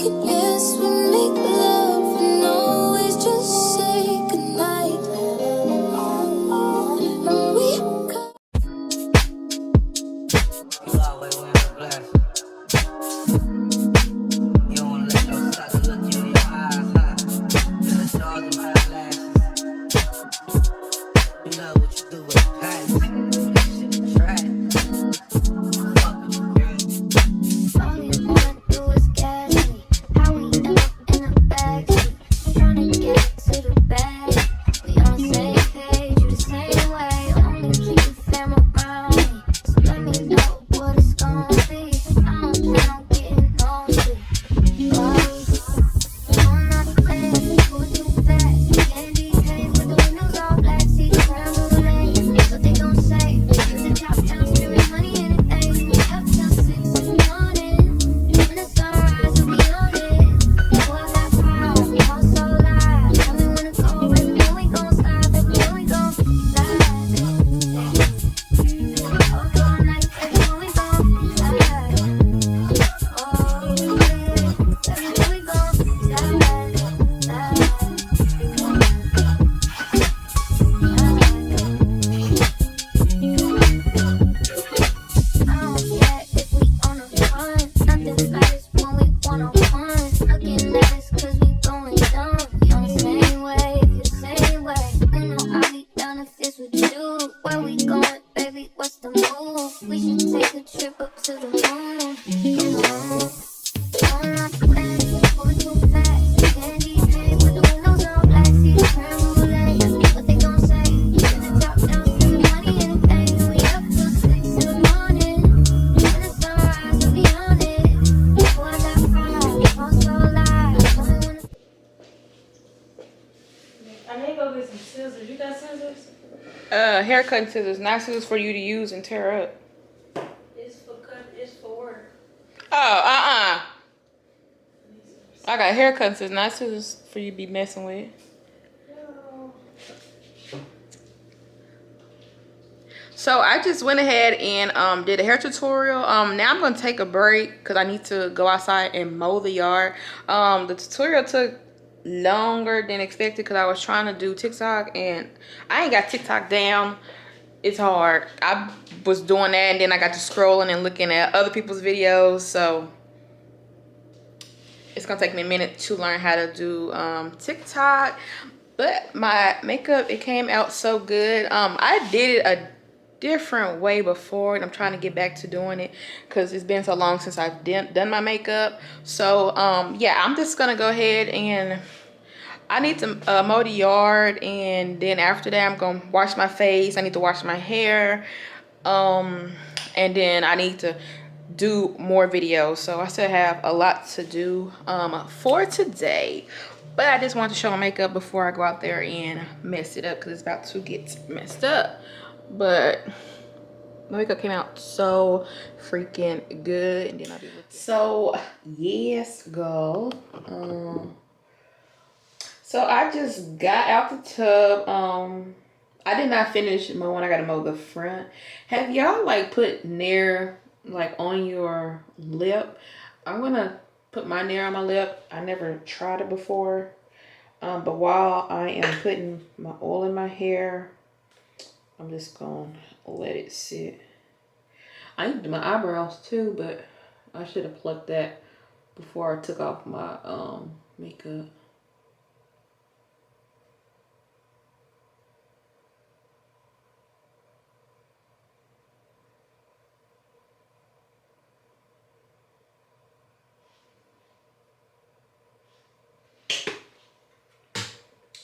could yes, we make love and always just say goodnight. And we could. You always wear your glasses. You don't wanna let your sucker look you in your eyes, huh? Gotta charge them eyelashes. You know what you do with the passion. That shit is trash. Fuck with you, girl. All you wanna do is gas me. How we end up in the backseat, tryna get to the bag. We on the same page, you the same way. Only keep the fam around me, so let me know what it's gonna be. I don't plan on getting lonely. I'm not playing, pull too fast. Candy haze with the windows all black, see the crowd moving. What they gon' say? Use the top down, screaming money, anything. Up till 6 in the morning, when the sunrise will be on it. Oh, I got power, I'm so live. Tell me when to go, baby, when we gon' slide, baby, when we gon' slide. Oh, all night, baby, when we gon' slide. Oh, yeah, baby, when we gon' slide. I don't care if we on a run, nothing matters when we one-on-one. Looking at us 'cause we going dumb. We on the same wave, the same way. You know I'll be down if it's with you. Where we going, baby? What's the move? We should take a trip up to the moon. I'm not playing, pull too fast. Candy paint with the windows all black. See the crowd moving. What they gon' say? Turn the top down, spending money, anything. We up till 6 in the morning, when the sunrise will be on it. Oh, I got pride, I'm so live. Tell me when to. I need to go get some scissors. You got scissors? Hair cutting scissors, not scissors for you to use and tear up. It's for cut. It's for work. Oh, I got hair cutting scissors, not scissors for you to be messing with. No. So I just went ahead and did a hair tutorial. Now I'm gonna take a break because I need to go outside and mow the yard. The tutorial took longer than expected because I was trying to do TikTok and I ain't got TikTok down. It's hard. I was doing that and then I got to scrolling and looking at other people's videos, so it's gonna take me a minute to learn how to do TikTok. But my makeup, it came out so good. I did it a different way before and I'm trying to get back to doing it because it's been so long since I've done my makeup. So yeah, I'm just gonna go ahead and I need to mow the yard, and then after that I'm gonna wash my face. I need to wash my hair, and then I need to do more videos. So I still have a lot to do for today, but I just wanted to show my makeup before I go out there and mess it up because it's about to get messed up. But my makeup came out so freaking good, and then I'll be looking. So yes, girl. So I just got out the tub. I did not finish mowing. I gotta mow the front. Have y'all like put nair like on your lip? I'm gonna put my nair on my lip. I never tried it before. But while I am putting my oil in my hair, I'm just gonna let it sit. I need to do my eyebrows too, but I should have plucked that before I took off my makeup.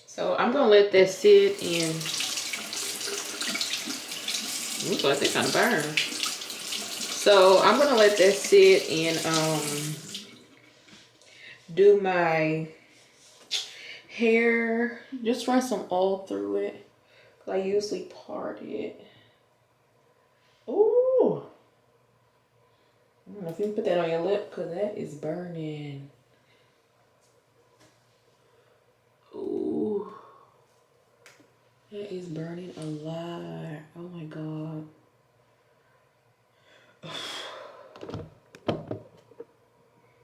So I'm gonna let that sit and looks like they kind of burn. So I'm gonna let that sit and do my hair. Just run some oil through it. I usually part it. Ooh. I don't know if you can put that on your lip because that is burning. Ooh. That is burning a lot. Oh my God.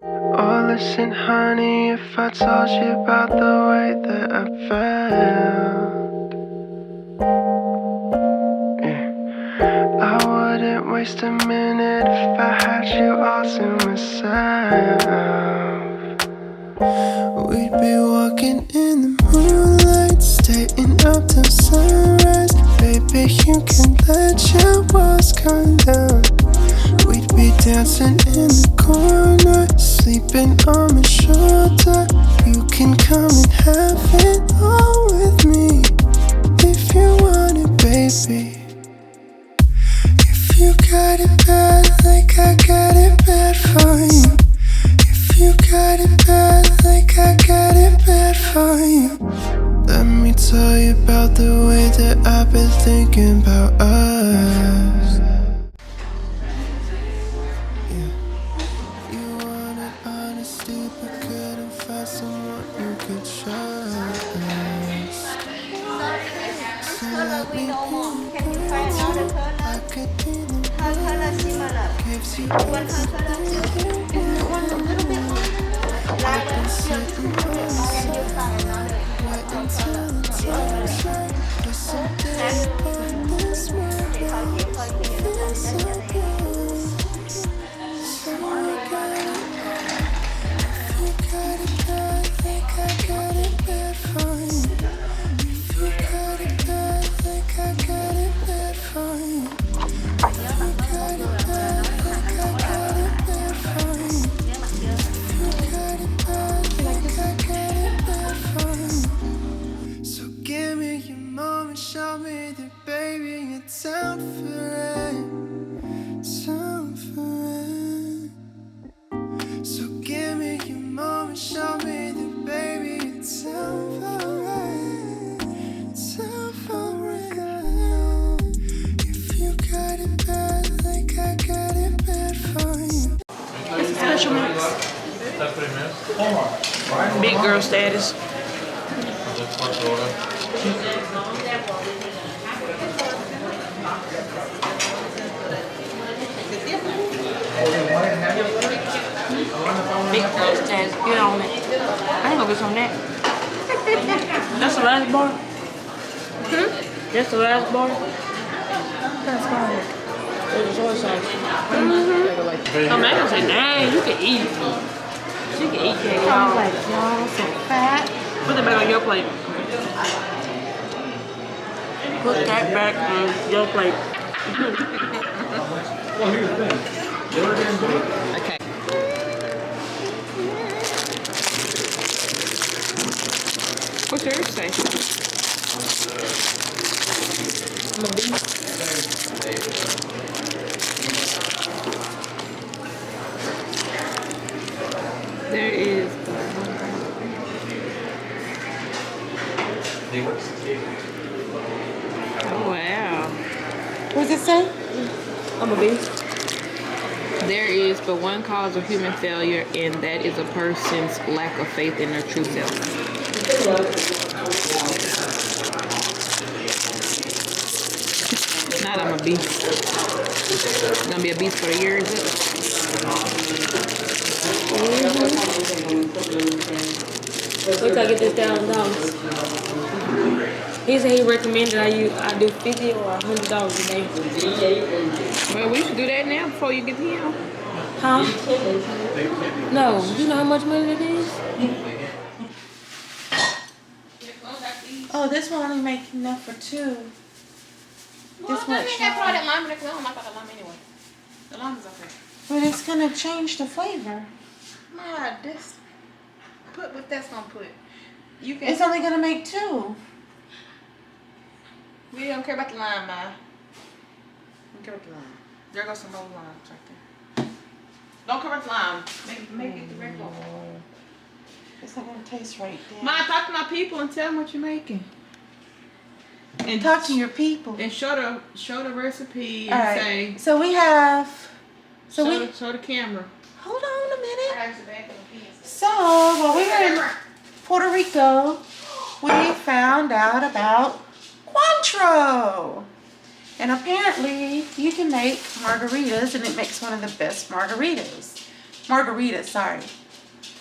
All listen, honey, if I told you about the way that I felt? Yeah. I wouldn't waste a minute if I had you all to myself. We'd be walking in the moonlight, staying up till sunrise. Baby, you can let your walls come down. We'd be dancing in the corner, sleeping on my shoulder. You can come and have it all with me, if you want it, baby. If you got it bad, like I got it bad for you. If you got it bad, like I got it bad for you. Let me tell you about the way that I've been thinking about us. You wanted honesty, but couldn't find someone you could trust. So let me be the girl I could be the one that gives you everything you want. I've been sitting on the side, waiting till the time's right. There's something about this moment, feels so good. So I got it. If you got it bad, like I got it bad for you. If you got it bad, like I got it bad for you. If you got it bad, like I got it bad for you. If you got it bad, like I got it bad for you. So give me your moment, show me that baby it's out for it. It's out for it. So give me your moment, show me that baby it's out for it. It's out for it. If you got it bad, like I got it bad for you. It's a special mix. Big girl status. Big girl status. Get on it. I ain't gonna get some of that. That's the last bar? That's the last bar? That's fine. There's a soy sauce. Amanda said, dang, you can eat. She can eat cake. I was like, y'all so fat. Put it back on your plate. Put that back on your plate. Okay. What's yours say? I'm a beast. There is oh wow. What does it say? I'm a beast. There is but one cause of human failure, and that is a person's lack of faith in their true self. Not I'm a beast. It's gonna be a beast for a year, is it? Wait till I get this $1,000. He said he recommended I do $50 or $100 a day. Well, we should do that now before you get here. Huh? No. You know how much money it is? Oh, this one only make enough for two. Well, This much. that lime because I don't like that lime anyway. The lime is okay. But it's gonna change the flavor. Nah, this. Put what that's gonna put. You can. It's only gonna make two. We don't care about the lime, Ma. We don't care about the lime. There goes some more limes right there. Don't care about the lime. Make it the regular. It's not gonna taste right there. Ma, talk to my people and tell them what you're making. And Talk to your people. And show the recipe and All right. say. So we have. Show the camera. Hold on a minute. So while we were in Puerto Rico, we found out about Cointreau. And apparently you can make margaritas, and it makes one of the best margaritas. Sorry.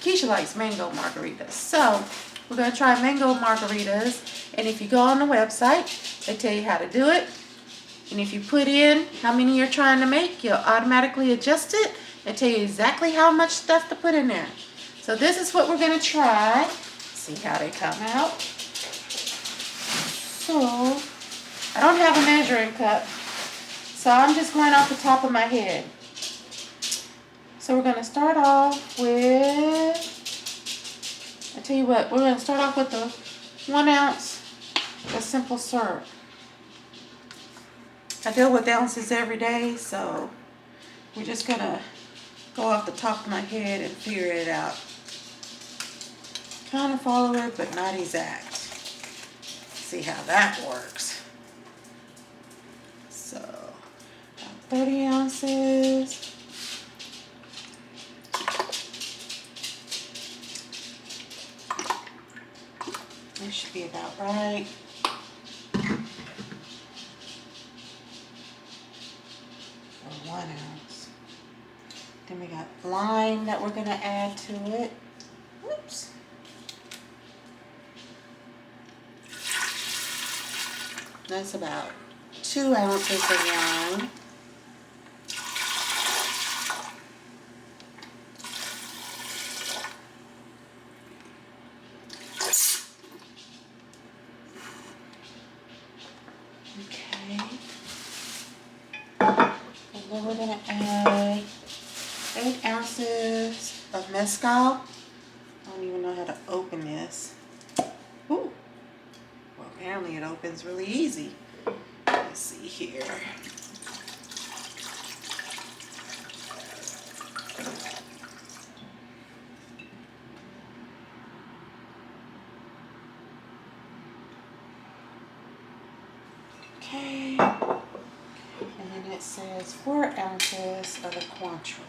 Keisha likes mango margaritas. So we're gonna try mango margaritas. And if you go on the website, they tell you how to do it. And if you put in how many you're trying to make, you'll automatically adjust it and tell you exactly how much stuff to put in there. So this is what we're gonna try. See how they come out. So I don't have a measuring cup, so I'm just going off the top of my head. So we're gonna start off with, I tell you what, we're gonna start off with the 1 ounce of simple syrup. I deal with ounces every day, so we're just gonna go off the top of my head and figure it out. Kind of follow it, but not exact. See how that works. So, about 30 ounces. This should be about right. For 1 ounce. Then we got lime that we're gonna add to it. Whoops. That's about 2 ounces of lime. Okay. And then we're gonna add 8 ounces of mezcal. I don't even know how to open this. Ooh. Well, apparently it opens really easy. Let's see here. Okay. And then it says 4 ounces of the Cointreau.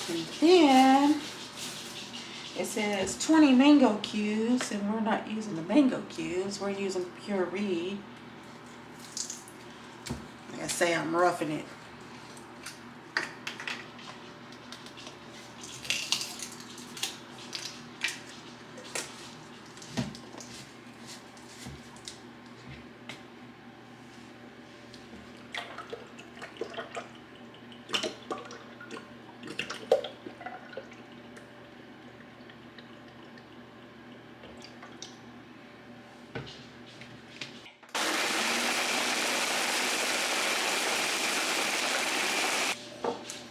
And then it says 20 mango cubes, and we're not using the mango cubes, we're using puree. Like I say, I'm roughing it.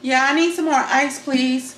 Yeah, I need some more ice, please.